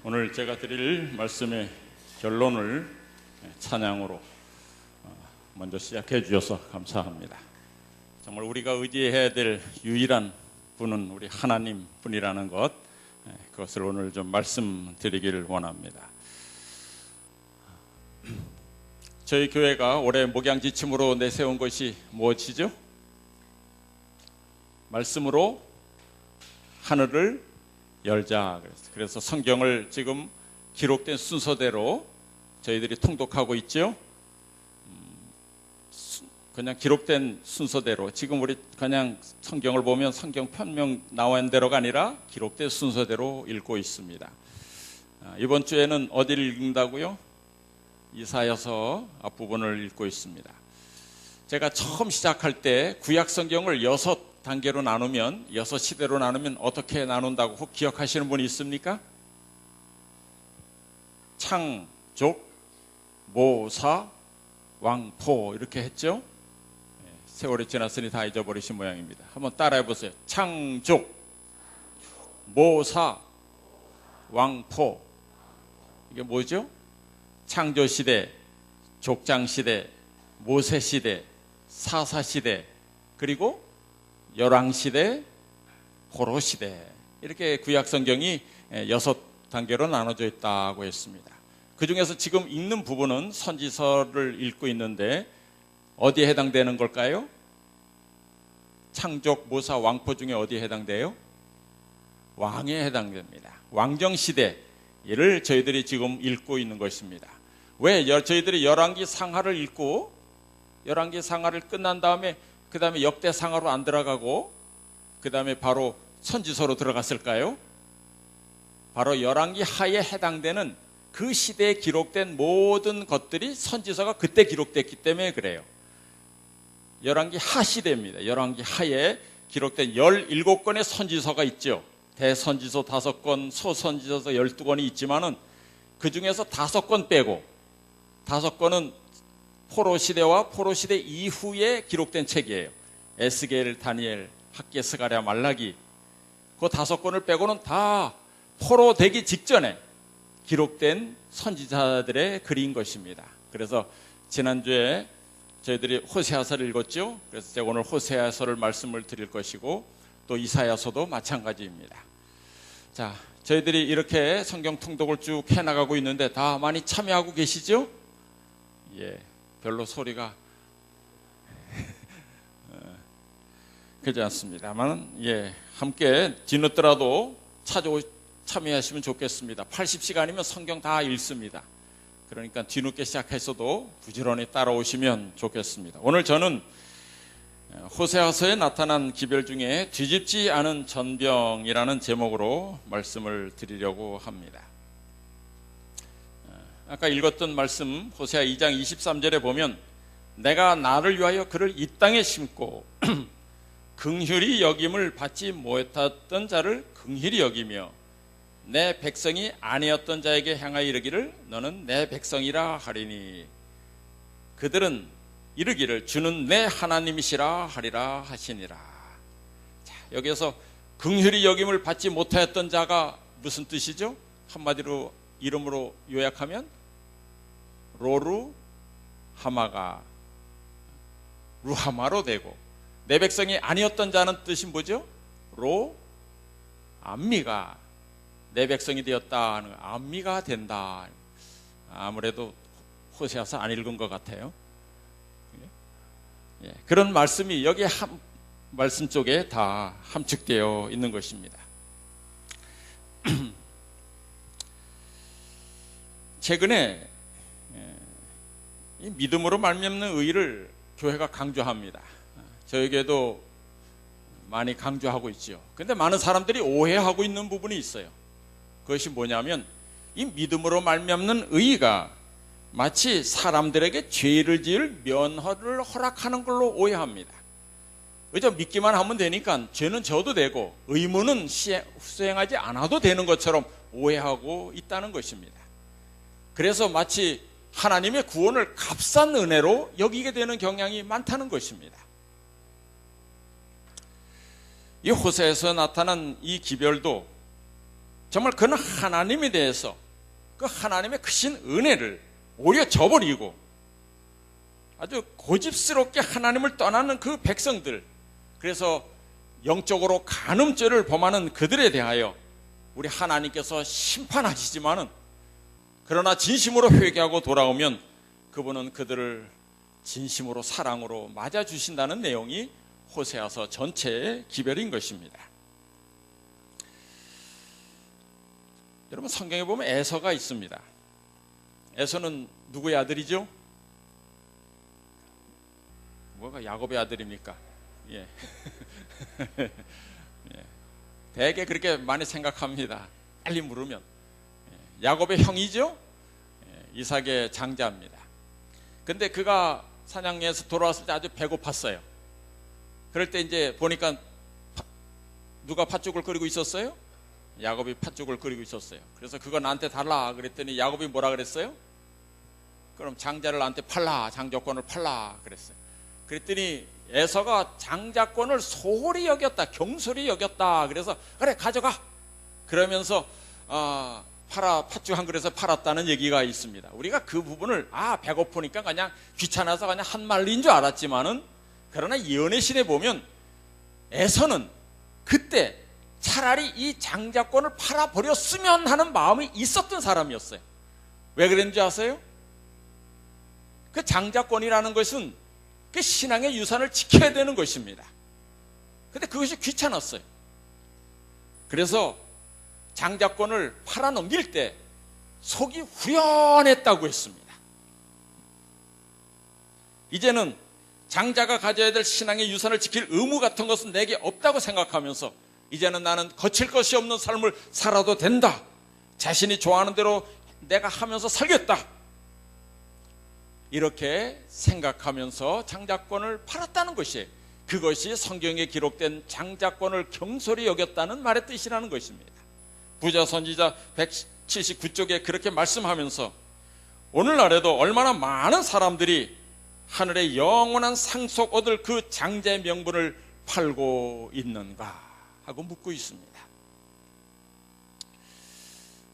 오늘 제가 드릴 말씀의 결론을 찬양으로 먼저 시작해 주셔서 감사합니다. 정말 우리가 의지해야 될 유일한 분은 우리 하나님 분이라는 것, 그것을 오늘 좀 말씀드리기를 원합니다. 저희 교회가 올해 목양지침으로 내세운 것이 무엇이죠? 말씀으로 하늘을 열자. 그래서 성경을 지금 기록된 순서대로 저희들이 통독하고 있죠. 그냥 기록된 순서대로, 지금 우리 그냥 성경을 보면 성경 편명 나와 있는 대로가 아니라 기록된 순서대로 읽고 있습니다. 이번 주에는 어디를 읽는다고요? 이사야서 앞부분을 읽고 있습니다. 제가 처음 시작할 때 구약 성경을 6단계로 나누면, 6시대로 나누면 어떻게 나눈다고 혹 기억하시는 분이 있습니까? 창, 족, 모, 사, 왕, 포 이렇게 했죠. 세월이 지났으니 다 잊어버리신 모양입니다. 한번 따라해 보세요. 창, 족, 모, 사, 왕, 포. 이게 뭐죠? 창조시대, 족장시대, 모세시대, 사사시대, 그리고 열왕시대, 포로시대, 이렇게 구약성경이 6단계로 나눠져 있다고 했습니다. 그 중에서 지금 읽는 부분은 선지서를 읽고 있는데 어디에 해당되는 걸까요? 창족, 모사, 왕포 중에 어디에 해당돼요? 왕에 해당됩니다. 왕정시대를 저희들이 지금 읽고 있는 것입니다. 왜? 저희들이 열왕기 상하를 읽고 열왕기 상하를 끝난 다음에 그 다음에 역대 상하로 안 들어가고 그 다음에 바로 선지서로 들어갔을까요? 바로 열왕기 하에 해당되는 그 시대에 기록된 모든 것들이 선지서가 그때 기록됐기 때문에 그래요. 열왕기 하 시대입니다. 열왕기 하에 기록된 17권의 선지서가 있죠. 대선지서 5권, 소선지서 12권이 있지만은 그 중에서 5권 빼고 5권은 포로시대와 포로시대 이후에 기록된 책이에요. 에스겔, 다니엘, 학개, 스가랴, 말라기, 그 5권을 빼고는 다 포로되기 직전에 기록된 선지자들의 글인 것입니다. 그래서 지난주에 저희들이 호세아서를 읽었죠. 그래서 제가 오늘 호세아서를 말씀을 드릴 것이고 또 이사야서도 마찬가지입니다. 자, 저희들이 이렇게 성경 통독을 쭉 해나가고 있는데 다 많이 참여하고 계시죠? 예, 별로 소리가 그렇지 않습니다만, 예, 함께 뒤늦더라도 참여하시면 좋겠습니다. 80시간이면 성경 다 읽습니다. 그러니까 뒤늦게 시작해서도 부지런히 따라오시면 좋겠습니다. 오늘 저는 호세아서에 나타난 기별 중에 뒤집지 않은 전병이라는 제목으로 말씀을 드리려고 합니다. 아까 읽었던 말씀 호세아 2장 23절에 보면 내가 나를 위하여 그를 이 땅에 심고 긍휼히 여김을 받지 못했던 자를 긍휼히 여기며 내 백성이 아니었던 자에게 향하여 이르기를 너는 내 백성이라 하리니 그들은 이르기를 주는 내 하나님이시라 하리라 하시니라. 자, 여기에서 긍휼히 여김을 받지 못하였던 자가 무슨 뜻이죠? 한마디로 이름으로 요약하면 로루 하마가 루하마로 되고, 내 백성이 아니었던 자는 뜻이 뭐죠? 로 암미가 내 백성이 되었다 하는, 암미가 된다. 아무래도 호세아서 안 읽은 것 같아요. 예, 그런 말씀이 여기 말씀 쪽에 다 함축되어 있는 것입니다. 최근에 이 믿음으로 말미암는 의를 교회가 강조합니다. 저에게도 많이 강조하고 있죠. 그런데 많은 사람들이 오해하고 있는 부분이 있어요. 그것이 뭐냐면 이 믿음으로 말미암는 의가 마치 사람들에게 죄를 지을 면허를 허락하는 걸로 오해합니다. 그저 믿기만 하면 되니까 죄는 져도 되고 의무는 수행하지 않아도 되는 것처럼 오해하고 있다는 것입니다. 그래서 마치 하나님의 구원을 값싼 은혜로 여기게 되는 경향이 많다는 것입니다. 이 호세에서 나타난 이 기별도 정말 그는 하나님에 대해서 그 하나님의 크신 은혜를 오히려 저버리고 아주 고집스럽게 하나님을 떠나는 그 백성들, 그래서 영적으로 간음죄를 범하는 그들에 대하여 우리 하나님께서 심판하시지만은 그러나 진심으로 회개하고 돌아오면 그분은 그들을 진심으로 사랑으로 맞아주신다는 내용이 호세아서 전체의 기별인 것입니다. 여러분, 성경에 보면 에서가 있습니다. 에서는 누구의 아들이죠? 뭐가 야곱의 아들입니까? 예. 예. 되게 그렇게 많이 생각합니다. 빨리 물으면. 예. 야곱의 형이죠? 예. 이삭의 장자입니다. 근데 그가 사냥에서 돌아왔을 때 아주 배고팠어요. 그럴 때 이제 보니까 누가 팥죽을 끓이고 있었어요? 야곱이 팥죽을 끓이고 있었어요. 그래서 그거 나한테 달라 그랬더니 야곱이 뭐라 그랬어요? 그럼 장자를 나한테 팔라, 장자권을 팔라 그랬어요. 그랬더니 에서가 장자권을 소홀히 여겼다, 경솔히 여겼다. 그래서 그래 가져가 그러면서 팥죽 한 그릇에 팔았다는 얘기가 있습니다. 우리가 그 부분을 배고프니까 그냥 귀찮아서 그냥 한 말인 줄 알았지만은, 그러나 예언의 신에 보면 에서는 그때 차라리 이 장자권을 팔아버렸으면 하는 마음이 있었던 사람이었어요. 왜 그랬는지 아세요? 그 장자권이라는 것은 그 신앙의 유산을 지켜야 되는 것입니다. 근데 그것이 귀찮았어요. 그래서 장자권을 팔아넘길 때 속이 후련했다고 했습니다. 이제는 장자가 가져야 될 신앙의 유산을 지킬 의무 같은 것은 내게 없다고 생각하면서 이제는 나는 거칠 것이 없는 삶을 살아도 된다. 자신이 좋아하는 대로 내가 하면서 살겠다. 이렇게 생각하면서 장자권을 팔았다는 것이에요. 그것이 성경에 기록된 장자권을 경솔히 여겼다는 말의 뜻이라는 것입니다. 부자 선지자 179쪽에 그렇게 말씀하면서 오늘날에도 얼마나 많은 사람들이 하늘의 영원한 상속 얻을 그 장자의 명분을 팔고 있는가 하고 묻고 있습니다.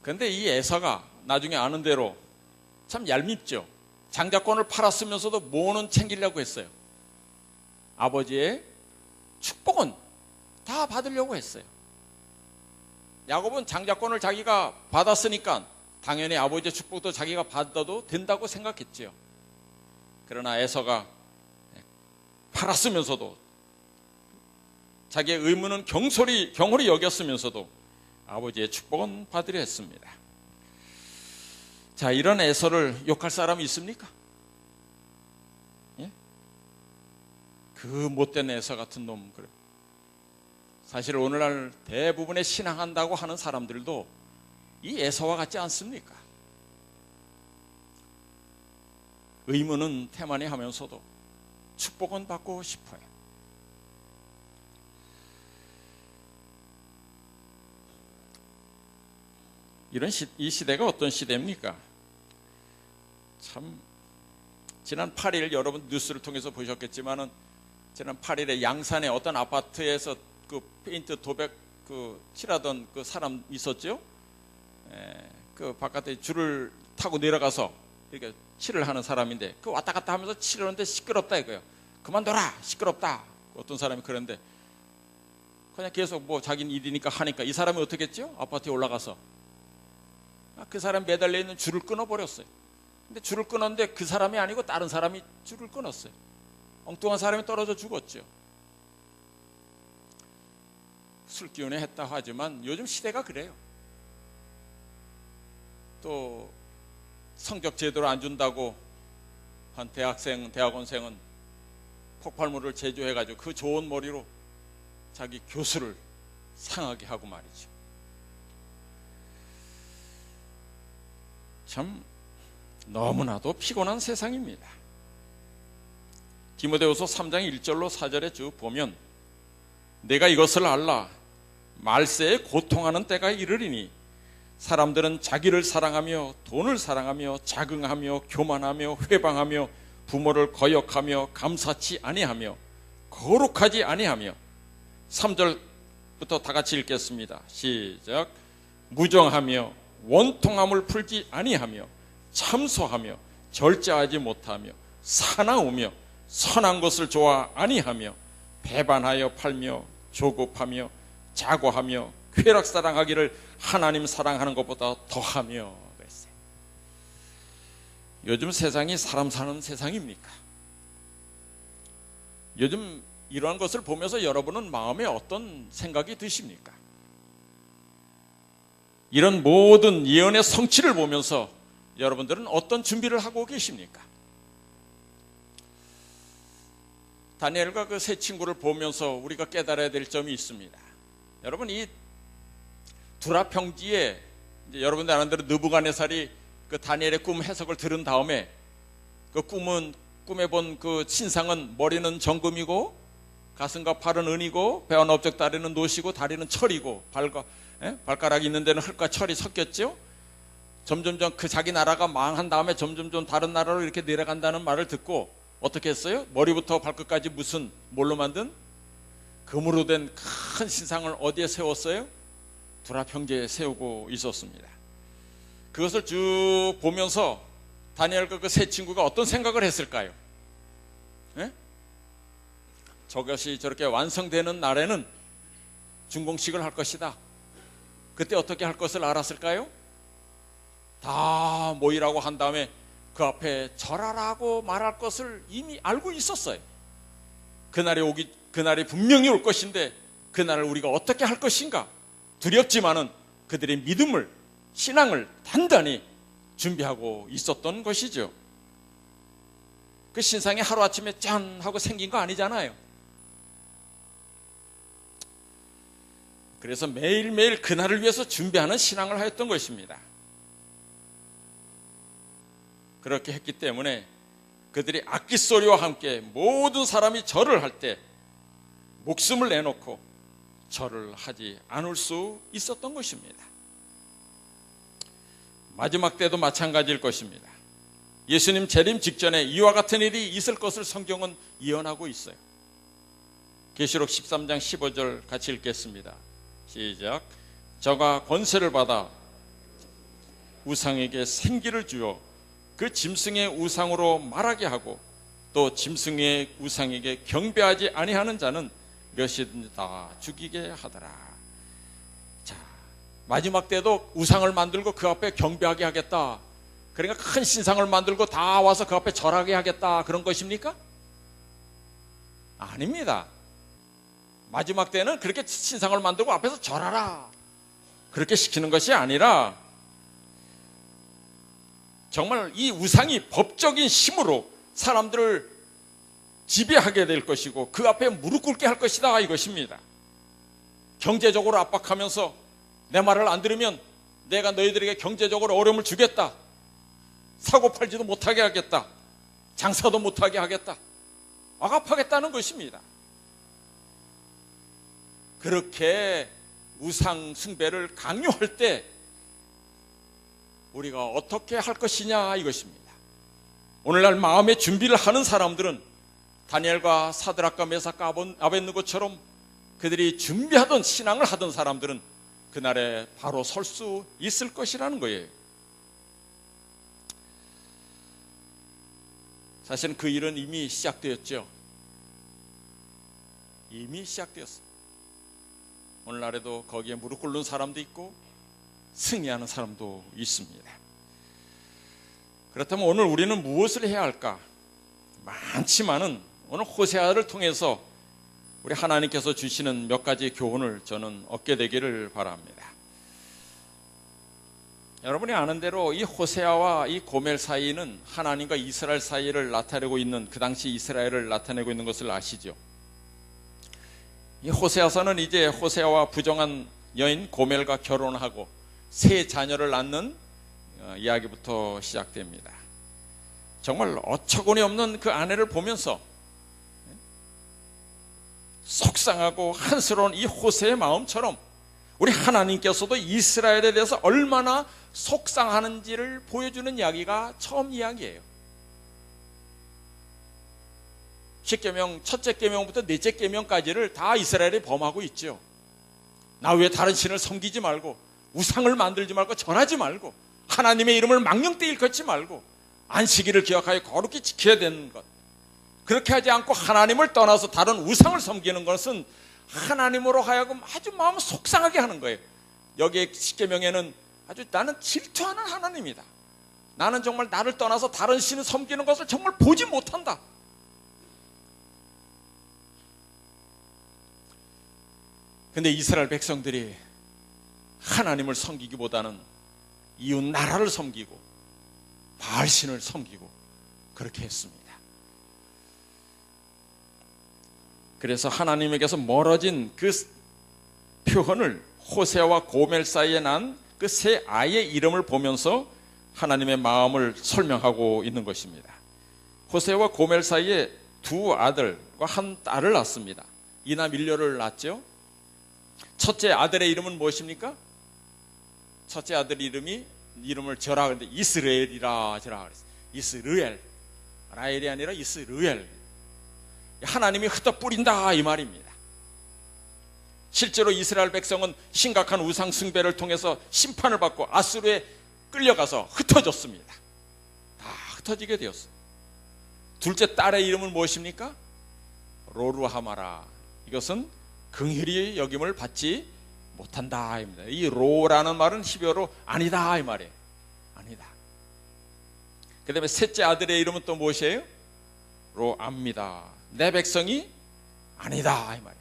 그런데 이 에서가 나중에 아는 대로 참 얄밉죠. 장자권을 팔았으면서도 뭐는 챙기려고 했어요. 아버지의 축복은 다 받으려고 했어요. 야곱은 장자권을 자기가 받았으니까 당연히 아버지의 축복도 자기가 받아도 된다고 생각했지요. 그러나 에서가 팔았으면서도 자기의 의무는 경홀히 여겼으면서도 아버지의 축복은 받으려 했습니다. 자, 이런 에서를 욕할 사람이 있습니까? 예? 그 못된 에서 같은 놈. 그래. 사실 오늘날 대부분의 신앙한다고 하는 사람들도 이 에서와 같지 않습니까? 의무는 태만히 하면서도 축복은 받고 싶어요. 이 시대가 어떤 시대입니까? 참, 지난 8일 여러분 뉴스를 통해서 보셨겠지만은 지난 8일에 양산의 어떤 아파트에서 그 페인트 도백 칠하던 그 사람 있었죠? 그 바깥에 줄을 타고 내려가서 이렇게 칠을 하는 사람인데 그 왔다 갔다 하면서 칠하는데 시끄럽다 이거예요. 그만둬라, 시끄럽다. 어떤 사람이 그런데 그냥 계속 뭐 자기는 일이니까 하니까 이 사람이 어떻게 했죠? 아파트에 올라가서 그 사람 매달려 있는 줄을 끊어버렸어요. 근데 줄을 끊었는데 그 사람이 아니고 다른 사람이 줄을 끊었어요. 엉뚱한 사람이 떨어져 죽었죠. 술기운에 했다 하지만 요즘 시대가 그래요. 또 성적 제대로 안 준다고 한 대학원생은 폭발물을 제조해가지고 그 좋은 머리로 자기 교수를 상하게 하고 말이죠. 참 너무나도 피곤한 세상입니다. 디모데후서 3장 1절로 4절에 쭉 보면 내가 이것을 알라 말세에 고통하는 때가 이르리니 사람들은 자기를 사랑하며 돈을 사랑하며 자긍하며 교만하며 회방하며 부모를 거역하며 감사치 아니하며 거룩하지 아니하며 3절부터 다 같이 읽겠습니다. 시작. 무정하며 원통함을 풀지 아니하며 참소하며 절제하지 못하며 사나우며 선한 것을 좋아 아니하며 배반하여 팔며 조급하며 자고하며 쾌락 사랑하기를 하나님 사랑하는 것보다 더하며 그랬어요. 요즘 세상이 사람 사는 세상입니까? 요즘 이러한 것을 보면서 여러분은 마음에 어떤 생각이 드십니까? 이런 모든 예언의 성취를 보면서 여러분들은 어떤 준비를 하고 계십니까? 다니엘과 그 세 친구를 보면서 우리가 깨달아야 될 점이 있습니다. 여러분, 이 두라 평지에 여러분들 아는 대로 느부갓네살이 그 다니엘의 꿈 해석을 들은 다음에 그 꿈에 본 그 신상은 머리는 정금이고 가슴과 팔은 은이고 배와 넓적 다리는 노시고 다리는 철이고 발가락이 있는 데는 흙과 철이 섞였죠. 점점점 그 자기 나라가 망한 다음에 점점점 다른 나라로 이렇게 내려간다는 말을 듣고 어떻게 했어요? 머리부터 발끝까지 무슨 뭘로 만든 금으로 된 큰 신상을 어디에 세웠어요? 두라 평지에 세우고 있었습니다. 그것을 쭉 보면서 다니엘과 그 세 친구가 어떤 생각을 했을까요? 예? 저것이 저렇게 완성되는 날에는 준공식을 할 것이다. 그때 어떻게 할 것을 알았을까요? 다 모이라고 한 다음에 그 앞에 절하라고 말할 것을 이미 알고 있었어요. 그날이 분명히 올 것인데 그날을 우리가 어떻게 할 것인가 두렵지만은 그들의 믿음을, 신앙을 단단히 준비하고 있었던 것이죠. 그 신상이 하루아침에 짠 하고 생긴 거 아니잖아요. 그래서 매일매일 그날을 위해서 준비하는 신앙을 하였던 것입니다. 그렇게 했기 때문에 그들이 악기 소리와 함께 모든 사람이 절을 할 때 목숨을 내놓고 절을 하지 않을 수 있었던 것입니다. 마지막 때도 마찬가지일 것입니다. 예수님 재림 직전에 이와 같은 일이 있을 것을 성경은 예언하고 있어요. 계시록 13장 15절 같이 읽겠습니다. 시작. 저가 권세를 받아 우상에게 생기를 주어 그 짐승의 우상으로 말하게 하고 또 짐승의 우상에게 경배하지 아니하는 자는 몇이든지 다 죽이게 하더라. 자, 마지막 때도 우상을 만들고 그 앞에 경배하게 하겠다. 그러니까 큰 신상을 만들고 다 와서 그 앞에 절하게 하겠다. 그런 것입니까? 아닙니다. 마지막 때는 그렇게 신상을 만들고 앞에서 절하라. 그렇게 시키는 것이 아니라 정말 이 우상이 법적인 힘으로 사람들을 지배하게 될 것이고 그 앞에 무릎 꿇게 할 것이다 이것입니다. 경제적으로 압박하면서 내 말을 안 들으면 내가 너희들에게 경제적으로 어려움을 주겠다. 사고 팔지도 못하게 하겠다. 장사도 못하게 하겠다. 억압하겠다는 것입니다. 그렇게 우상 숭배를 강요할 때 우리가 어떻게 할 것이냐 이것입니다. 오늘날 마음의 준비를 하는 사람들은 다니엘과 사드락과 메삭과 아벳느고처럼 그들이 준비하던 신앙을 하던 사람들은 그날에 바로 설 수 있을 것이라는 거예요. 사실은 그 일은 이미 시작되었죠. 이미 시작되었어요. 오늘날에도 거기에 무릎 꿇는 사람도 있고 승리하는 사람도 있습니다. 그렇다면 오늘 우리는 무엇을 해야 할까? 많지만은 오늘 호세아를 통해서 우리 하나님께서 주시는 몇 가지 교훈을 저는 얻게 되기를 바랍니다. 여러분이 아는 대로 이 호세아와 이 고멜 사이는 하나님과 이스라엘 사이를 나타내고 있는, 그 당시 이스라엘을 나타내고 있는 것을 아시죠? 이 호세아서는 이제 호세아와 부정한 여인 고멜과 결혼하고 세 자녀를 낳는 이야기부터 시작됩니다. 정말 어처구니 없는 그 아내를 보면서 속상하고 한스러운 이 호세의 마음처럼 우리 하나님께서도 이스라엘에 대해서 얼마나 속상하는지를 보여주는 이야기가 처음 이야기예요. 십계명 첫째 계명부터 넷째 계명까지를 다 이스라엘이 범하고 있죠. 나 외에 다른 신을 섬기지 말고 우상을 만들지 말고 전하지 말고 하나님의 이름을 망령되이 일컫지 말고 안식일을 기억하여 거룩히 지켜야 되는 것, 그렇게 하지 않고 하나님을 떠나서 다른 우상을 섬기는 것은 하나님으로 하여금 아주 마음을 속상하게 하는 거예요. 여기에 십계명에는 아주 나는 질투하는 하나님이다, 나는 정말 나를 떠나서 다른 신을 섬기는 것을 정말 보지 못한다. 근데 이스라엘 백성들이 하나님을 섬기기보다는 이웃 나라를 섬기고 바알신을 섬기고 그렇게 했습니다. 그래서 하나님에게서 멀어진 그 표현을 호세아와 고멜 사이에 난 그 세 아이의 이름을 보면서 하나님의 마음을 설명하고 있는 것입니다. 호세아와 고멜 사이에 두 아들과 한 딸을 낳습니다. 이나 밀려를 낳았죠. 첫째 아들의 이름은 무엇입니까? 첫째 아들 이름을 저라 그랬는데 이스라엘이라 저라 그랬어요. 이스르엘, 라엘이 아니라 이스르엘. 하나님이 흩어 뿌린다 이 말입니다. 실제로 이스라엘 백성은 심각한 우상 숭배를 통해서 심판을 받고 아수르에 끌려가서 흩어졌습니다. 다 흩어지게 되었어요. 둘째 딸의 이름은 무엇입니까? 로루하마라. 이것은 긍휼히 여김을 받지 못한다 입니다. 이 로라는 말은 히브리어로 아니다 이 말이에요. 아니다. 그 다음에 셋째 아들의 이름은 또 무엇이에요? 로암니다. 내 백성이 아니다 이 말이에요.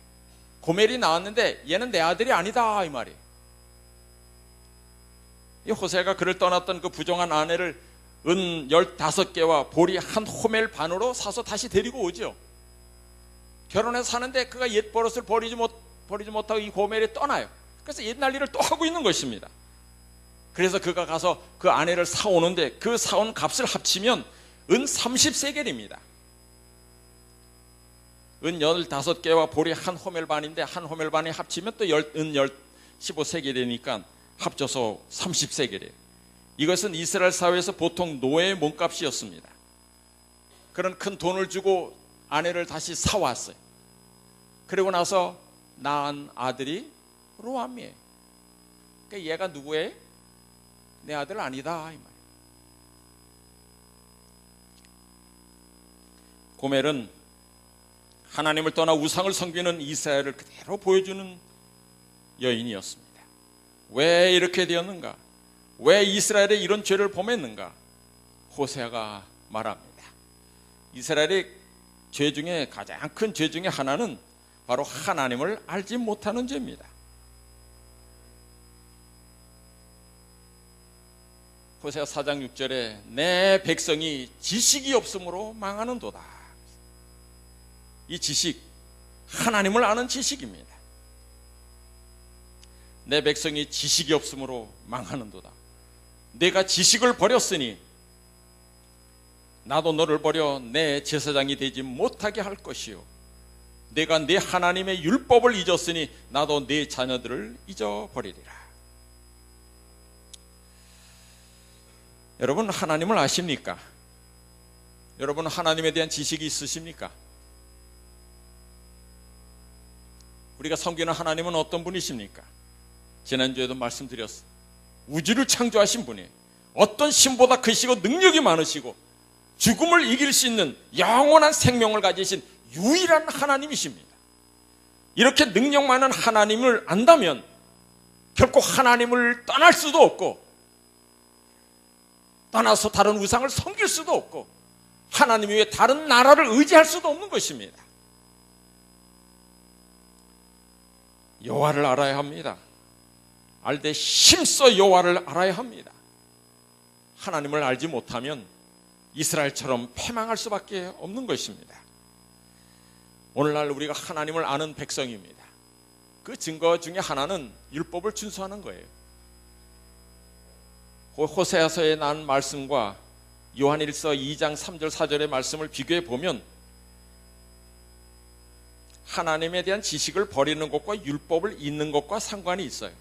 고멜이 나왔는데 얘는 내 아들이 아니다 이 말이에요. 이 호세아가 그를 떠났던 그 부정한 아내를 은 15개와 보리 한 호멜 반으로 사서 다시 데리고 오죠. 결혼해서 사는데 그가 옛 버릇을 버리지 못하고 이 고멜이 떠나요. 그래서 옛날 일을 또 하고 있는 것입니다. 그래서 그가 가서 그 아내를 사오는데 그 사온 값을 합치면 은 30세겔입니다. 은 15개와 보리 한 호멜 반인데 한 호멜 반이 합치면 또 은 15세겔이니까 합쳐서 30세겔이에요. 이것은 이스라엘 사회에서 보통 노예의 몸값이었습니다. 그런 큰 돈을 주고 아내를 다시 사왔어요. 그리고 나서 낳은 아들이 로암이에요. 그러니까 얘가 누구예요? 내 아들 아니다 이 말이에요. 고멜은 하나님을 떠나 우상을 섬기는 이스라엘을 그대로 보여주는 여인이었습니다. 왜 이렇게 되었는가? 왜 이스라엘에 이런 죄를 범했는가? 호세아가 말합니다. 이스라엘의 죄 중에 가장 큰 죄 중에 하나는 바로 하나님을 알지 못하는 죄입니다. 호세아 4장 6절에 내 백성이 지식이 없으므로 망하는도다. 이 지식, 하나님을 아는 지식입니다. 내 백성이 지식이 없으므로 망하는도다. 내가 지식을 버렸으니 나도 너를 버려 내 제사장이 되지 못하게 할 것이요, 내가 내 하나님의 율법을 잊었으니 나도 내 자녀들을 잊어버리리라. 여러분 하나님을 아십니까? 여러분 하나님에 대한 지식이 있으십니까? 우리가 섬기는 하나님은 어떤 분이십니까? 지난주에도 말씀드렸어요. 우주를 창조하신 분이에요. 어떤 신보다 크시고 능력이 많으시고 죽음을 이길 수 있는 영원한 생명을 가지신 유일한 하나님이십니다. 이렇게 능력 많은 하나님을 안다면 결코 하나님을 떠날 수도 없고 떠나서 다른 우상을 섬길 수도 없고 하나님 외에 다른 나라를 의지할 수도 없는 것입니다. 여호와를 알아야 합니다. 알되 힘써 여호와를 알아야 합니다. 하나님을 알지 못하면 이스라엘처럼 패망할 수밖에 없는 것입니다. 오늘날 우리가 하나님을 아는 백성입니다. 그 증거 중에 하나는 율법을 준수하는 거예요. 호세아서에 난 말씀과 요한일서 2장 3절 4절의 말씀을 비교해 보면 하나님에 대한 지식을 버리는 것과 율법을 잊는 것과 상관이 있어요.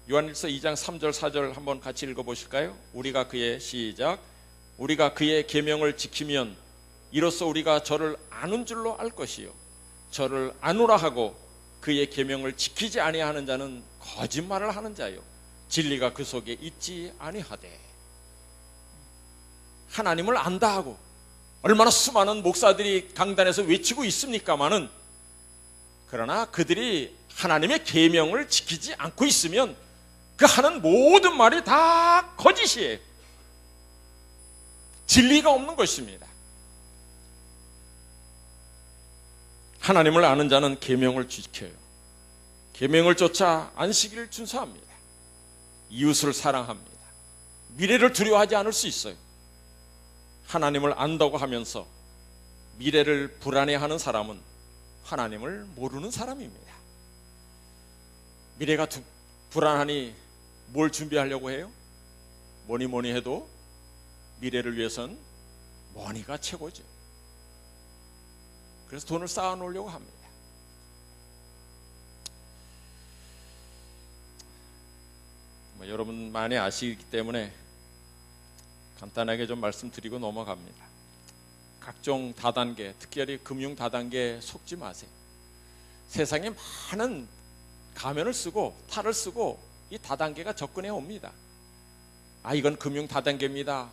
요한일서 2장 3절 4절 한번 같이 읽어보실까요? 우리가 그의 시작 우리가 그의 계명을 지키면 이로써 우리가 저를 아는 줄로 알 것이요 저를 아노라 하고 그의 계명을 지키지 아니하는 자는 거짓말을 하는 자요 진리가 그 속에 있지 아니하되. 하나님을 안다 하고 얼마나 수많은 목사들이 강단에서 외치고 있습니까마는, 그러나 그들이 하나님의 계명을 지키지 않고 있으면 그 하는 모든 말이 다 거짓이에요. 진리가 없는 것입니다. 하나님을 아는 자는 계명을 지켜요. 계명을 쫓아 안식일을 준수합니다. 이웃을 사랑합니다. 미래를 두려워하지 않을 수 있어요. 하나님을 안다고 하면서 미래를 불안해하는 사람은 하나님을 모르는 사람입니다. 미래가 불안하니 뭘 준비하려고 해요? 뭐니 해도 미래를 위해선 머니가 최고죠. 그래서 돈을 쌓아 놓으려고 합니다. 여러분 많이 아시기 때문에 간단하게 좀 말씀드리고 넘어갑니다. 각종 다단계, 특별히 금융 다단계에 속지 마세요. 세상에 많은 가면을 쓰고 탈을 쓰고 이 다단계가 접근해 옵니다. 이건 금융 다단계입니다.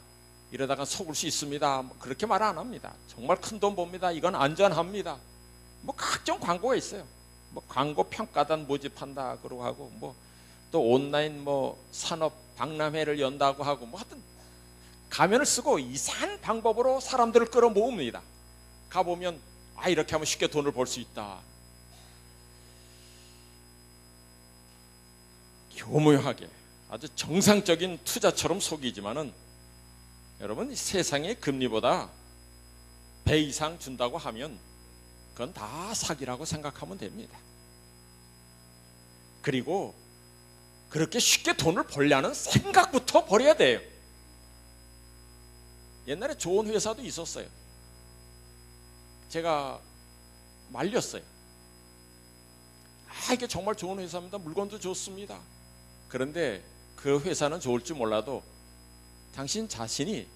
이러다가 속을 수 있습니다. 그렇게 말 안 합니다. 정말 큰 돈 봅니다. 이건 안전합니다. 각종 광고가 있어요. 광고 평가단 모집한다 그러고 하고, 또 온라인 산업 박람회를 연다고 하고, 하여튼 가면을 쓰고 이상한 방법으로 사람들을 끌어모읍니다. 가보면 이렇게 하면 쉽게 돈을 벌 수 있다. 교묘하게 아주 정상적인 투자처럼 속이지만은, 여러분 세상의 금리보다 배 이상 준다고 하면 그건 다 사기라고 생각하면 됩니다. 그리고 그렇게 쉽게 돈을 벌려는 생각부터 버려야 돼요. 옛날에 좋은 회사도 있었어요. 제가 말렸어요. 이게 정말 좋은 회사입니다. 물건도 좋습니다. 그런데 그 회사는 좋을 줄 몰라도 당신 자신이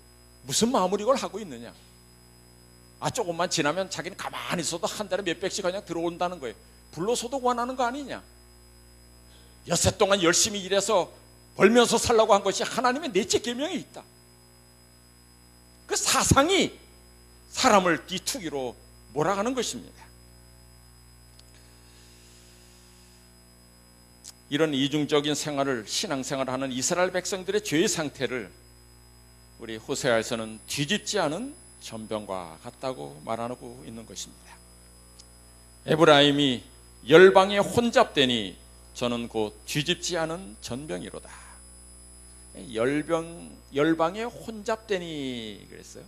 무슨 마음으로 이걸 하고 있느냐. 조금만 지나면 자기는 가만히 있어도 한 달에 몇백씩 그냥 들어온다는 거예요. 불로소득 원하는 거 아니냐. 엿새 동안 열심히 일해서 벌면서 살라고 한 것이 하나님의 넷째 계명에 있다. 그 사상이 사람을 뒤투기로 몰아가는 것입니다. 이런 이중적인 생활을, 신앙생활을 하는 이스라엘 백성들의 죄의 상태를 우리 호세아에서는 뒤집지 않은 전병과 같다고 말하고 있는 것입니다. 에브라임이 열방에 혼잡되니 저는 곧 뒤집지 않은 전병이로다. 열방에 혼잡되니 그랬어요.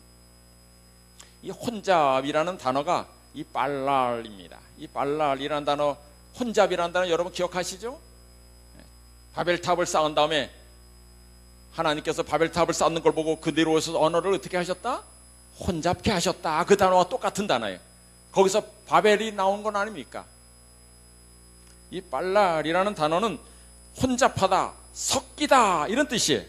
이 혼잡이라는 단어가 이 발랄입니다. 이 발랄이라는 단어, 혼잡이라는 단어 여러분 기억하시죠? 바벨탑을 쌓은 다음에 하나님께서 바벨탑을 쌓는 걸 보고 그대로 해서 언어를 어떻게 하셨다? 혼잡케 하셨다. 그 단어와 똑같은 단어예요. 거기서 바벨이 나온 건 아닙니까? 이 발랄이라는 단어는 혼잡하다, 섞이다 이런 뜻이에요.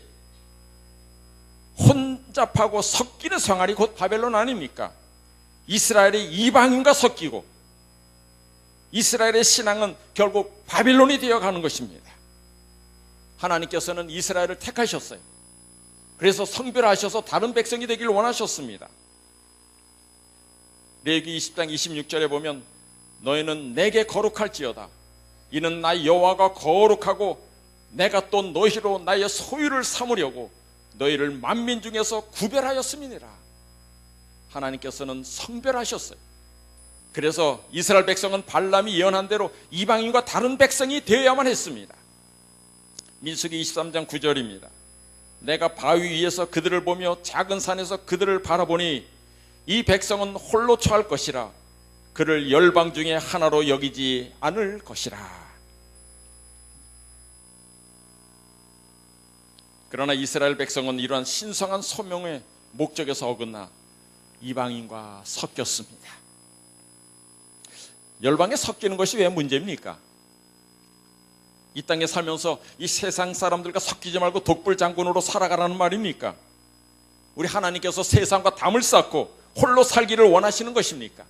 혼잡하고 섞이는 생활이 곧 바벨론 아닙니까? 이스라엘이 이방인과 섞이고 이스라엘의 신앙은 결국 바빌론이 되어가는 것입니다. 하나님께서는 이스라엘을 택하셨어요. 그래서 성별하셔서 다른 백성이 되길 원하셨습니다. 레위기 20장 26절에 보면 너희는 내게 거룩할지어다. 이는 나 여호와가 거룩하고 내가 또 너희로 나의 소유를 삼으려고 너희를 만민 중에서 구별하였음이니라. 하나님께서는 성별하셨어요. 그래서 이스라엘 백성은 발람이 예언한 대로 이방인과 다른 백성이 되어야만 했습니다. 민수기 23장 9절입니다. 내가 바위 위에서 그들을 보며 작은 산에서 그들을 바라보니 이 백성은 홀로 처할 것이라. 그를 열방 중에 하나로 여기지 않을 것이라. 그러나 이스라엘 백성은 이러한 신성한 소명의 목적에서 어긋나 이방인과 섞였습니다. 열방에 섞이는 것이 왜 문제입니까? 이 땅에 살면서 이 세상 사람들과 섞이지 말고 독불장군으로 살아가라는 말입니까? 우리 하나님께서 세상과 담을 쌓고 홀로 살기를 원하시는 것입니까?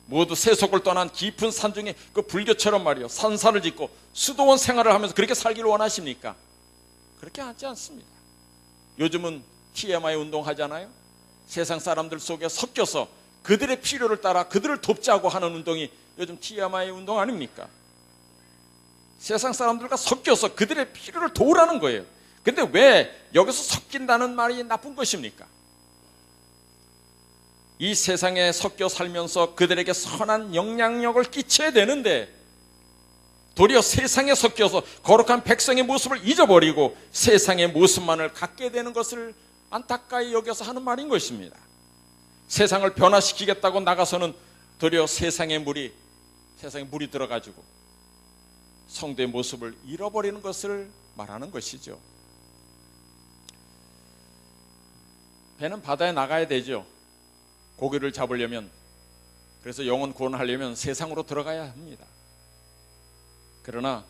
모두 세속을 떠난 깊은 산중에 그 불교처럼 말이요, 산사를 짓고 수도원 생활을 하면서 그렇게 살기를 원하십니까? 그렇게 하지 않습니다. 요즘은 TMI 운동하잖아요. 세상 사람들 속에 섞여서 그들의 필요를 따라 그들을 돕자고 하는 운동이 요즘 TMI 운동 아닙니까? 세상 사람들과 섞여서 그들의 필요를 도우라는 거예요. 근데 왜 여기서 섞인다는 말이 나쁜 것입니까? 이 세상에 섞여 살면서 그들에게 선한 영향력을 끼쳐야 되는데 도리어 세상에 섞여서 거룩한 백성의 모습을 잊어버리고 세상의 모습만을 갖게 되는 것을 안타까이 여겨서 하는 말인 것입니다. 세상을 변화시키겠다고 나가서는 도리어 세상에 물이 들어가지고 성도의 모습을 잃어버리는 것을 말하는 것이죠. 배는 바다에 나가야 되죠. 고기를 잡으려면, 그래서 영혼 구원하려면 세상으로 들어가야 합니다. 그러나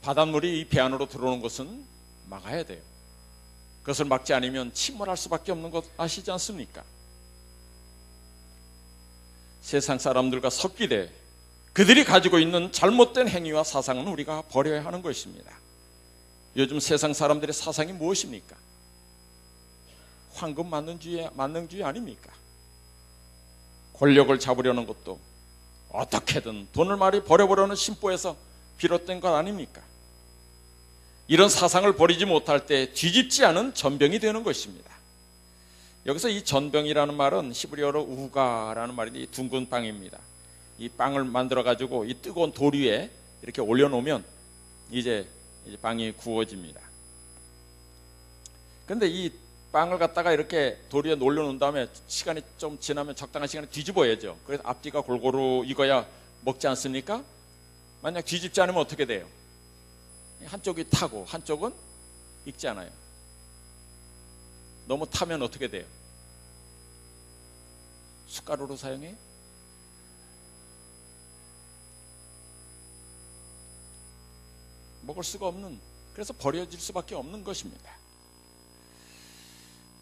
바닷물이 이 배 안으로 들어오는 것은 막아야 돼요. 그것을 막지 않으면 침몰할 수밖에 없는 것 아시지 않습니까? 세상 사람들과 섞이되 그들이 가지고 있는 잘못된 행위와 사상은 우리가 버려야 하는 것입니다. 요즘 세상 사람들의 사상이 무엇입니까? 황금 만능주의 아닙니까? 권력을 잡으려는 것도 어떻게든 돈을 많이 벌어보려는 심보에서 비롯된 것 아닙니까? 이런 사상을 버리지 못할 때 뒤집지 않은 전병이 되는 것입니다. 여기서 이 전병이라는 말은 히브리어로 우가라는 말인데 이 둥근 빵입니다. 이 빵을 만들어 가지고 이 뜨거운 돌 위에 이렇게 올려놓으면 이제 빵이 구워집니다. 그런데 이 빵을 갖다가 이렇게 돌 위에 올려놓은 다음에 시간이 좀 지나면 적당한 시간에 뒤집어야죠. 그래서 앞뒤가 골고루 익어야 먹지 않습니까? 만약 뒤집지 않으면 어떻게 돼요? 한쪽이 타고 한쪽은 익지 않아요. 너무 타면 어떻게 돼요? 숟가루로 사용해요? 먹을 수가 없는, 그래서 버려질 수밖에 없는 것입니다.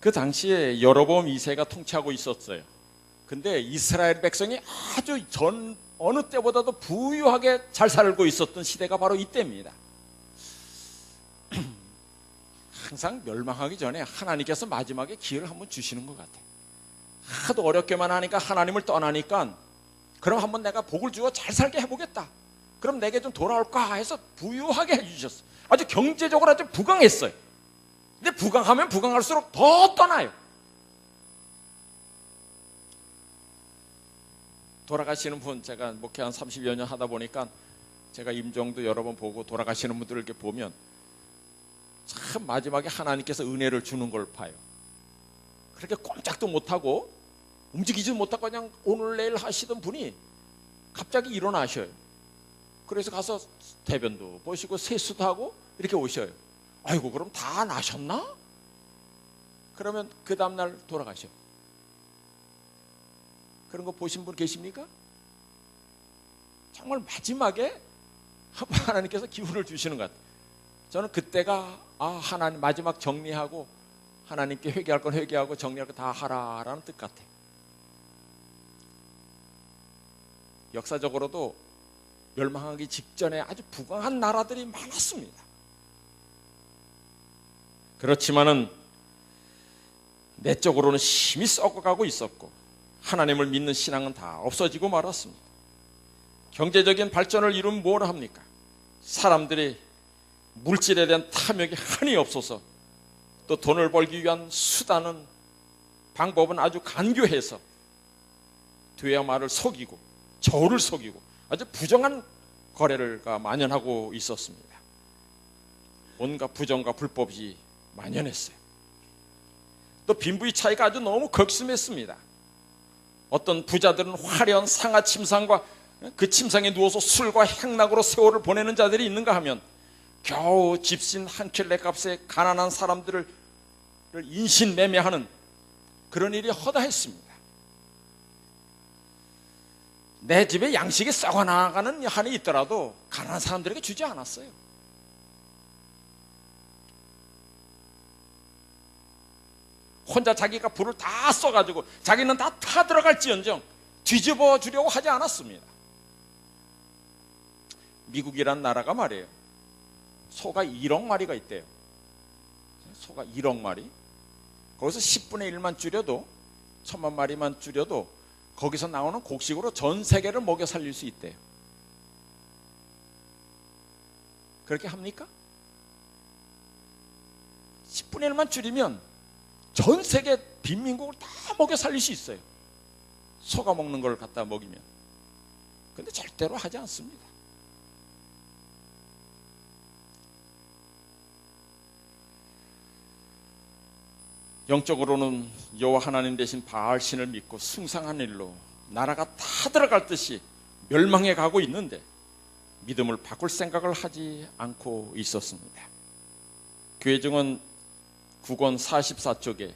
그 당시에 여로보암 2세가 통치하고 있었어요. 근데 이스라엘 백성이 아주 어느 때보다도 부유하게 잘 살고 있었던 시대가 바로 이때입니다. 항상 멸망하기 전에 하나님께서 마지막에 기회를 한번 주시는 것 같아요. 하도 어렵게만 하니까 하나님을 떠나니까 그럼 한번 내가 복을 주어 잘 살게 해보겠다. 그럼 내게 좀 돌아올까 해서 부유하게 해주셨어요. 아주 경제적으로 아주 부강했어요. 근데 부강하면 부강할수록 더 떠나요. 돌아가시는 분, 제가 목회 한 30여 년 하다 보니까 제가 임종도 여러 번 보고 돌아가시는 분들을 이렇게 보면 참 마지막에 하나님께서 은혜를 주는 걸 봐요. 그렇게 꼼짝도 못하고 움직이지 못하고 그냥 오늘 내일 하시던 분이 갑자기 일어나셔요. 그래서 가서 대변도 보시고 세수도 하고 이렇게 오셔요. 아이고, 그럼 다 나셨나? 그러면 그 다음날 돌아가셔. 그런 거 보신 분 계십니까? 정말 마지막에 하나님께서 기운을 주시는 것 같아요. 저는 그때가 하나님 마지막 정리하고 하나님께 회개할 건 회개하고 정리할 거 다 하라라는 뜻 같아요. 역사적으로도 멸망하기 직전에 아주 부강한 나라들이 많았습니다. 그렇지만은 내적으로는 심히 썩어가고 있었고 하나님을 믿는 신앙은 다 없어지고 말았습니다. 경제적인 발전을 이루면 뭘 합니까? 사람들이 물질에 대한 탐욕이 한이 없어서 또 돈을 벌기 위한 수단은 방법은 아주 간교해서 뒤와 말을 속이고 저울을 속이고 아주 부정한 거래가 만연하고 있었습니다. 온갖 부정과 불법이 만연했어요. 또 빈부의 차이가 아주 너무 극심했습니다. 어떤 부자들은 화려한 상하 침상과 그 침상에 누워서 술과 향락으로 세월을 보내는 자들이 있는가 하면 겨우 집신 한 켤레 값에 가난한 사람들을 인신매매하는 그런 일이 허다했습니다. 내 집에 양식이 썩어나가는 한이 있더라도 가난한 사람들에게 주지 않았어요. 혼자 자기가 불을 다 써가지고 자기는 다 타들어갈지언정 뒤집어 주려고 하지 않았습니다. 미국이란 나라가 말이에요, 소가 1억 마리가 있대요. 소가 1억 마리. 거기서 10분의 1만 줄여도, 1000만 마리만 줄여도 거기서 나오는 곡식으로 전 세계를 먹여 살릴 수 있대요. 그렇게 합니까? 10분의 1만 줄이면 전 세계 빈민국을 다 먹여 살릴 수 있어요. 소가 먹는 걸 갖다 먹이면. 근데 절대로 하지 않습니다. 영적으로는 여호와 하나님 대신 바알 신을 믿고 숭상한 일로 나라가 다 들어갈 듯이 멸망해 가고 있는데 믿음을 바꿀 생각을 하지 않고 있었습니다. 교회증언 9권 44쪽에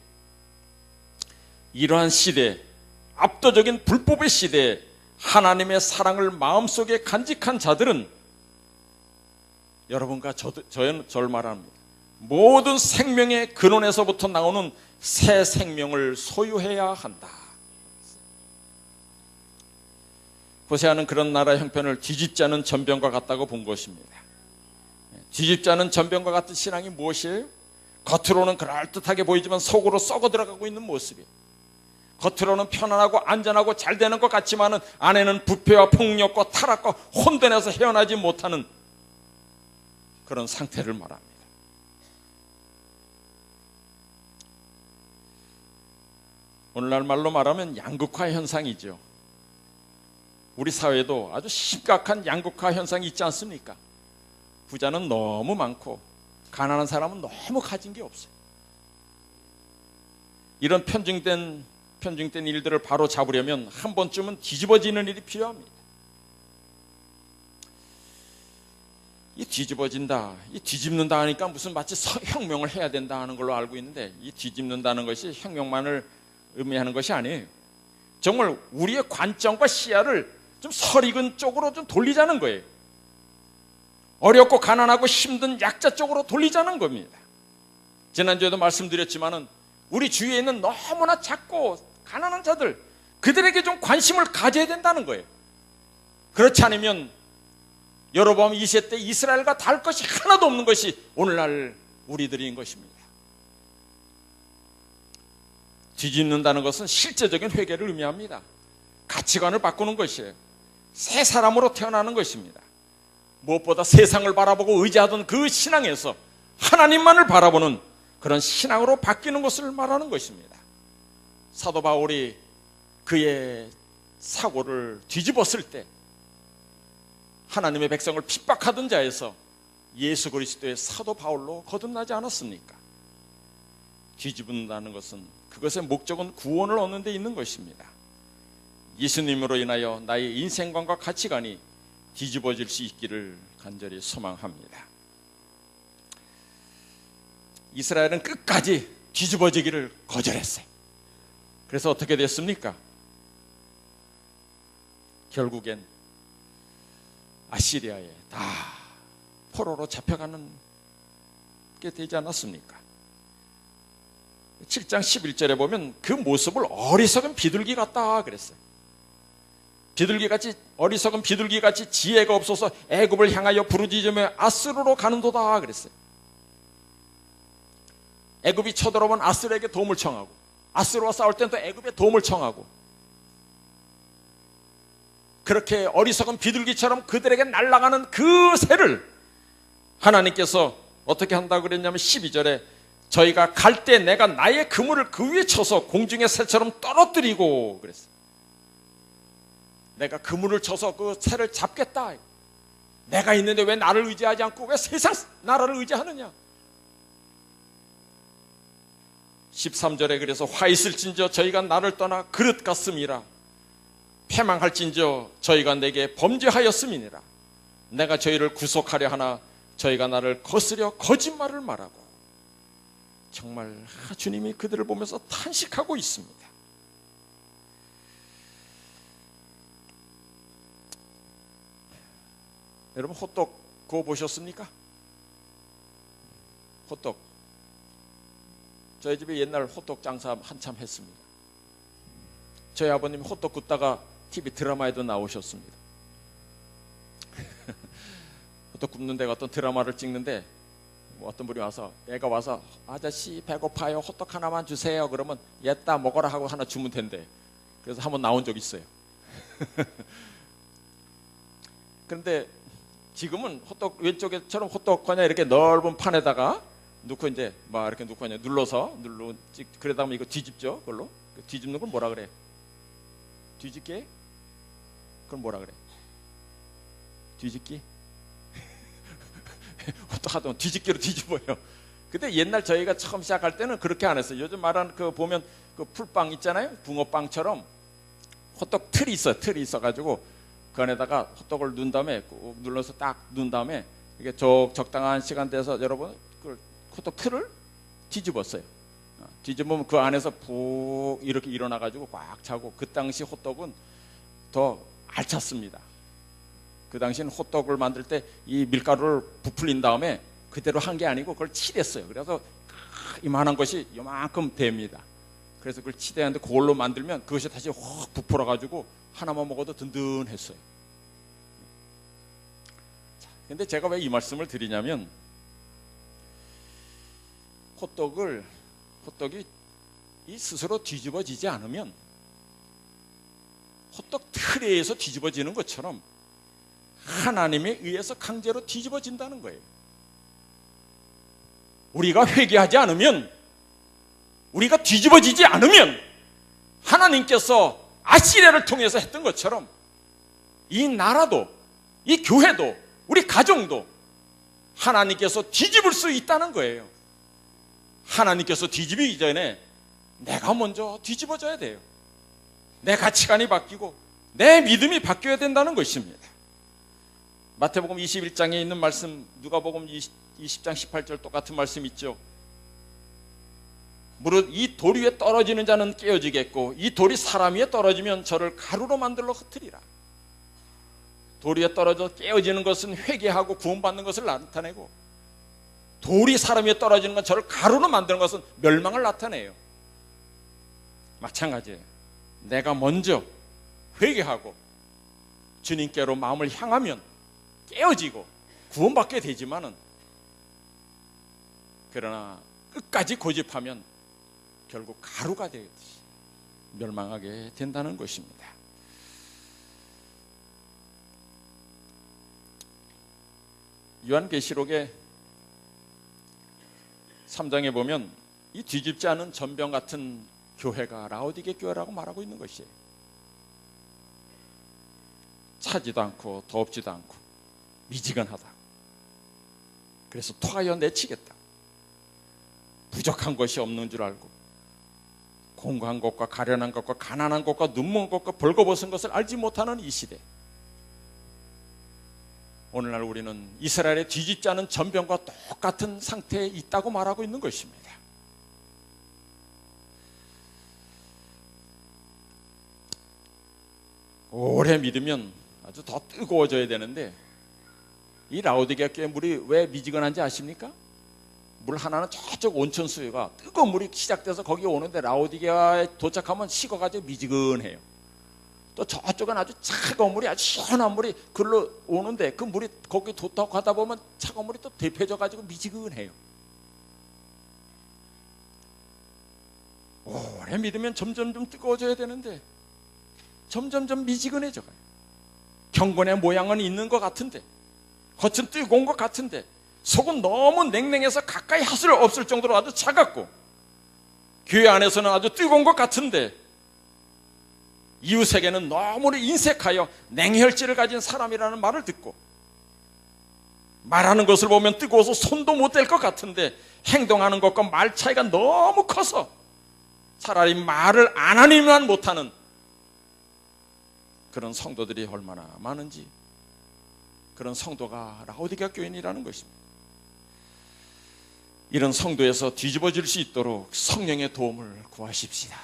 이러한 시대, 압도적인 불법의 시대에 하나님의 사랑을 마음속에 간직한 자들은, 여러분과 저를 말합니다, 모든 생명의 근원에서부터 나오는 새 생명을 소유해야 한다. 호세아는 그런 나라 형편을 뒤집지 않은 전병과 같다고 본 것입니다. 뒤집지 않은 전병과 같은 신앙이 무엇이에요? 겉으로는 그럴듯하게 보이지만 속으로 썩어 들어가고 있는 모습이에요. 겉으로는 편안하고 안전하고 잘 되는 것 같지만은 안에는 부패와 폭력과 타락과 혼돈에서 헤어나지 못하는 그런 상태를 말합니다. 오늘날 말로 말하면 양극화 현상이죠. 우리 사회도 아주 심각한 양극화 현상이 있지 않습니까? 부자는 너무 많고 가난한 사람은 너무 가진 게 없어요. 이런 편중된 일들을 바로 잡으려면 한 번쯤은 뒤집어지는 일이 필요합니다. 이 뒤집어진다, 이 뒤집는다 하니까 무슨 마치 혁명을 해야 된다 하는 걸로 알고 있는데, 이 뒤집는다는 것이 혁명만을 의미하는 것이 아니에요. 정말 우리의 관점과 시야를 좀 설익은 쪽으로 좀 돌리자는 거예요. 어렵고 가난하고 힘든 약자 쪽으로 돌리자는 겁니다. 지난주에도 말씀드렸지만은 우리 주위에 있는 너무나 작고 가난한 자들, 그들에게 좀 관심을 가져야 된다는 거예요. 그렇지 않으면 여로보암 2세 때 이스라엘과 다를 것이 하나도 없는 것이 오늘날 우리들인 것입니다. 뒤집는다는 것은 실제적인 회개를 의미합니다. 가치관을 바꾸는 것이에요. 새 사람으로 태어나는 것입니다. 무엇보다 세상을 바라보고 의지하던 그 신앙에서 하나님만을 바라보는 그런 신앙으로 바뀌는 것을 말하는 것입니다. 사도 바울이 그의 사고를 뒤집었을 때 하나님의 백성을 핍박하던 자에서 예수 그리스도의 사도 바울로 거듭나지 않았습니까? 뒤집는다는 것은, 그것의 목적은 구원을 얻는 데 있는 것입니다. 예수님으로 인하여 나의 인생관과 가치관이 뒤집어질 수 있기를 간절히 소망합니다. 이스라엘은 끝까지 뒤집어지기를 거절했어요. 그래서 어떻게 됐습니까? 결국엔 아시리아에 다 포로로 잡혀가는 게 되지 않았습니까? 7장 11절에 보면 그 모습을 어리석은 비둘기 같다 그랬어요. 비둘기같이, 어리석은 비둘기같이 지혜가 없어서 애굽을 향하여 부르짖으며 아스루로 가는도다 그랬어요. 애굽이 쳐들어오면 아스루에게 도움을 청하고, 아스루와 싸울 때는 또 애굽에 도움을 청하고, 그렇게 어리석은 비둘기처럼 그들에게 날아가는 그 새를 하나님께서 어떻게 한다고 그랬냐면 12절에 저희가 갈 때 내가 나의 그물을 그 위에 쳐서 공중의 새처럼 떨어뜨리고 그랬어요. 내가 그물을 쳐서 그 새를 잡겠다. 내가 있는데 왜 나를 의지하지 않고 왜 세상 나라를 의지하느냐. 13절에 그래서 화 있을진저 저희가 나를 떠나 그릇 같음이라, 패망할진저 저희가 내게 범죄하였음이니라. 내가 저희를 구속하려 하나 저희가 나를 거스려 거짓말을 말하고. 정말 주님이 그들을 보면서 탄식하고 있습니다. 여러분, 호떡 구워 보셨습니까? 호떡. 저희 집에 옛날 호떡 장사 한참 했습니다. 저희 아버님 호떡 굽다가 TV 드라마에도 나오셨습니다. 호떡 굽는 데가 어떤 드라마를 찍는데 어떤 분이 와서, 애가 와서 아저씨 배고파요, 호떡 하나만 주세요. 그러면 얘따 먹어라 하고 하나 주면 된대. 그래서 한번 나온 적 있어요. 그런데 지금은 호떡 왼쪽에처럼 호떡 그냥 이렇게 넓은 판에다가 넣고 이제 막 이렇게 넣고 그냥 눌러서 그러다 보면 이거 뒤집죠. 그걸로 뒤집는 걸 뭐라 그래? 뒤집기? 그럼 뭐라 그래? 뒤집기? 호떡 하던 뒤집기로 뒤집어요. 근데 옛날 저희가 처음 시작할 때는 그렇게 안 했어요. 요즘 말하는 그 보면 그 풀빵 있잖아요. 붕어빵처럼 호떡 틀이 있어요. 틀이 있어가지고 그 안에다가 호떡을 넣은 다음에 꾹 눌러서 딱 넣은 다음에 이게 적당한 시간 돼서 여러분 그 호떡 틀을 뒤집었어요. 뒤집으면 그 안에서 푹 이렇게 일어나가지고 꽉 차고, 그 당시 호떡은 더 알찼습니다. 그 당시는 호떡을 만들 때 이 밀가루를 부풀린 다음에 그대로 한 게 아니고 그걸 칠했어요. 그래서 이만한 것이 요만큼 됩니다. 그래서 그걸 치대는데 그걸로 만들면 그것이 다시 확 부풀어가지고 하나만 먹어도 든든했어요. 근데 제가 왜 이 말씀을 드리냐면, 호떡이 이 스스로 뒤집어지지 않으면 호떡 틀에 의해서 뒤집어지는 것처럼 하나님에 의해서 강제로 뒤집어진다는 거예요. 우리가 회개하지 않으면, 우리가 뒤집어지지 않으면 하나님께서 아시리아를 통해서 했던 것처럼 이 나라도, 이 교회도, 우리 가정도 하나님께서 뒤집을 수 있다는 거예요. 하나님께서 뒤집기 전에 내가 먼저 뒤집어져야 돼요. 내 가치관이 바뀌고 내 믿음이 바뀌어야 된다는 것입니다. 마태복음 21장에 있는 말씀, 누가복음 20장 18절 똑같은 말씀 있죠. 무릇 이 돌 위에 떨어지는 자는 깨어지겠고 이 돌이 사람 위에 떨어지면 저를 가루로 만들어 흩으리라. 돌 위에 떨어져 깨어지는 것은 회개하고 구원받는 것을 나타내고, 돌이 사람 위에 떨어지는 건 저를 가루로 만드는 것은 멸망을 나타내요. 마찬가지예요. 내가 먼저 회개하고 주님께로 마음을 향하면 깨어지고 구원받게 되지만은, 그러나 끝까지 고집하면 결국 가루가 되듯이 멸망하게 된다는 것입니다. 요한계시록의 3장에 보면 이 뒤집지 않은 전병 같은 교회가 라오디게 교회라고 말하고 있는 것이에요. 차지도 않고 덥지도 않고 미지근하다. 그래서 토하여 내치겠다. 부족한 것이 없는 줄 알고 공고한 것과 가련한 것과 가난한 것과 눈먼 것과 벌거벗은 것을 알지 못하는 이 시대, 오늘날 우리는 이스라엘의 뒤집지 않은 전병과 똑같은 상태에 있다고 말하고 있는 것입니다. 오래 믿으면 아주 더 뜨거워져야 되는데, 이 라오디게아 교회 물이 왜 미지근한지 아십니까? 물 하나는 저쪽 온천 수유가 뜨거운 물이 시작돼서 거기 오는데 라오디게아에 도착하면 식어가지고 미지근해요. 또 저쪽은 아주 차가운 물이, 아주 시원한 물이 글로 오는데 그 물이 거기 도착하다 보면 차가운 물이 또 데펴져가지고 미지근해요. 오래 믿으면 점점 좀 뜨거워져야 되는데 점점점 미지근해져가요. 경건의 모양은 있는 것 같은데, 겉은 뜨거운 것 같은데 속은 너무 냉랭해서 가까이 할 수 없을 정도로 아주 차갑고, 교회 안에서는 아주 뜨거운 것 같은데 이웃에게는 너무 인색하여 냉혈질을 가진 사람이라는 말을 듣고, 말하는 것을 보면 뜨거워서 손도 못 댈 것 같은데 행동하는 것과 말 차이가 너무 커서 차라리 말을 안 하니만 못하는 그런 성도들이 얼마나 많은지, 그런 성도가 라오디게아 교인이라는 것입니다. 이런 성도에서 뒤집어질 수 있도록 성령의 도움을 구하십시다.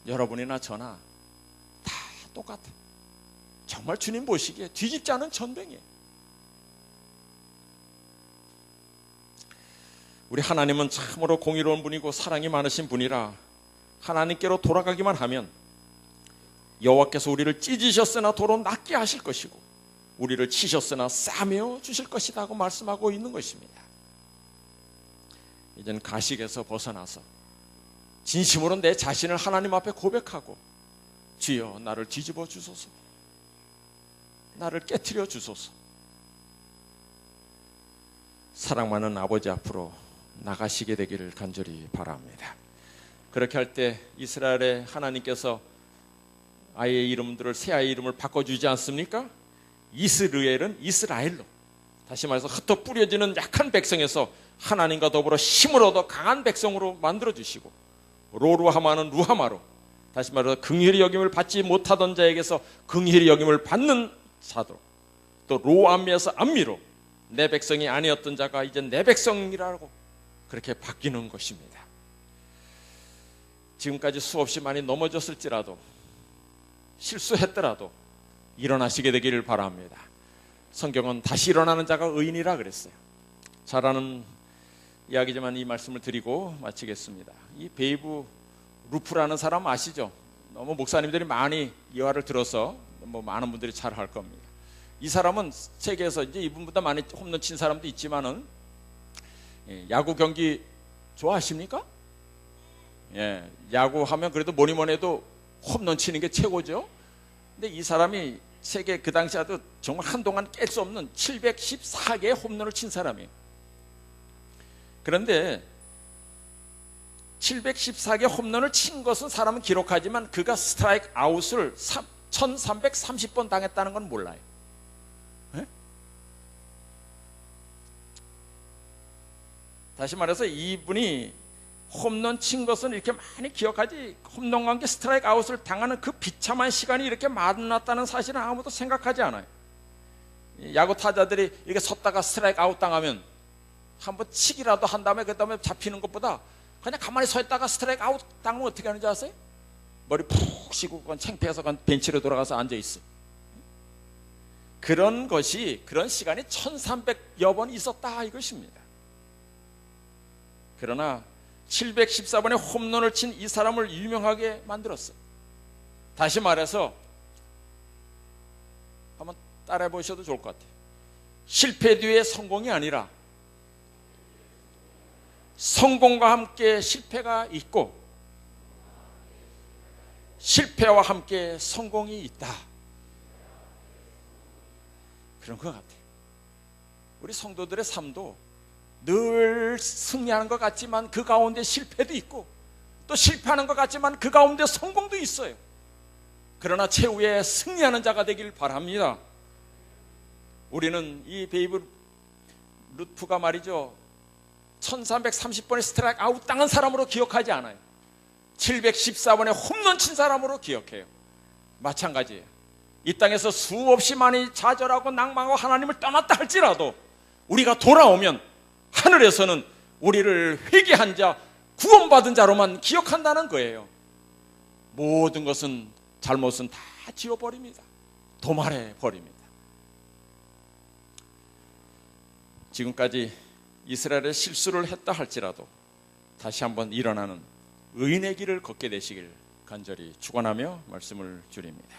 여러분이나 저나 다 똑같아. 정말 주님 보시기에 뒤집지 않은 전병이에요. 우리 하나님은 참으로 공의로운 분이고 사랑이 많으신 분이라 하나님께로 돌아가기만 하면 여호와께서 우리를 찢으셨으나 도로 낫게 하실 것이고 우리를 치셨으나 싸매어 주실 것이다 고 말씀하고 있는 것입니다. 이제는 가식에서 벗어나서 진심으로 내 자신을 하나님 앞에 고백하고 주여 나를 뒤집어 주소서, 나를 깨트려 주소서, 사랑 많은 아버지 앞으로 나가시게 되기를 간절히 바랍니다. 그렇게 할 때 이스라엘의 하나님께서 아이의 이름들을 새 아이의 이름을 바꿔주지 않습니까? 이스르엘은 이스라엘로, 다시 말해서 흩어 뿌려지는 약한 백성에서 하나님과 더불어 힘을 얻어 강한 백성으로 만들어주시고, 로루하마는 루하마로, 다시 말해서 긍휼히 여김을 받지 못하던 자에게서 긍휼히 여김을 받는 자도, 또 로암미에서 암미로 내 백성이 아니었던 자가 이제 내 백성이라고 그렇게 바뀌는 것입니다. 지금까지 수없이 많이 넘어졌을지라도, 실수했더라도 일어나시게 되기를 바랍니다. 성경은 다시 일어나는 자가 의인이라 그랬어요. 잘 아는 이야기지만 이 말씀을 드리고 마치겠습니다. 이 베이브 루프라는 사람 아시죠? 너무 목사님들이 많이 이 말을 들어서 많은 분들이 잘 할 겁니다. 이 사람은 세계에서 이제 이분보다 많이 홈런 친 사람도 있지만은, 야구 경기 좋아하십니까? 예, 야구하면 그래도 뭐니 해도 홈런 치는 게 최고죠. 근데 이 사람이 세계 그 당시에도 정말 한동안 깰 수 없는 714개의 홈런을 친 사람이에요. 그런데 714개 홈런을 친 것은 사람은 기록하지만 그가 스트라이크 아웃을 1330번 당했다는 건 몰라요. 네? 다시 말해서 이분이 홈런 친 것은 이렇게 많이 기억하지, 홈런과 함께 스트라이크 아웃을 당하는 그 비참한 시간이 이렇게 많았다는 사실은 아무도 생각하지 않아요. 야구 타자들이 이렇게 섰다가 스트라이크 아웃 당하면 한번 치기라도 한 다음에 그 다음에 잡히는 것보다 그냥 가만히 서 있다가 스트라이크 아웃 당하면 어떻게 하는지 아세요? 머리 푹 쉬고 그건 창피해서 그건 벤치로 돌아가서 앉아있어. 그런 것이, 그런 시간이 1300여 번 있었다 이것입니다. 그러나 714번의 홈런을 친 이 사람을 유명하게 만들었어요. 다시 말해서 한번 따라해 보셔도 좋을 것 같아요. 실패 뒤에 성공이 아니라 성공과 함께 실패가 있고 실패와 함께 성공이 있다, 그런 것 같아요. 우리 성도들의 삶도 늘 승리하는 것 같지만 그 가운데 실패도 있고, 또 실패하는 것 같지만 그 가운데 성공도 있어요. 그러나 최후에 승리하는 자가 되길 바랍니다. 우리는 이 베이브 루프가 말이죠, 1330번의 스트라이크 아웃 당한 사람으로 기억하지 않아요. 714번의 홈런 친 사람으로 기억해요. 마찬가지예요. 이 땅에서 수없이 많이 좌절하고 낭망하고 하나님을 떠났다 할지라도 우리가 돌아오면 하늘에서는 우리를 회개한 자, 구원받은 자로만 기억한다는 거예요. 모든 것은, 잘못은 다 지워버립니다. 도말해 버립니다. 지금까지 이스라엘의 실수를 했다 할지라도 다시 한번 일어나는 의인의 길을 걷게 되시길 간절히 축원하며 말씀을 드립니다.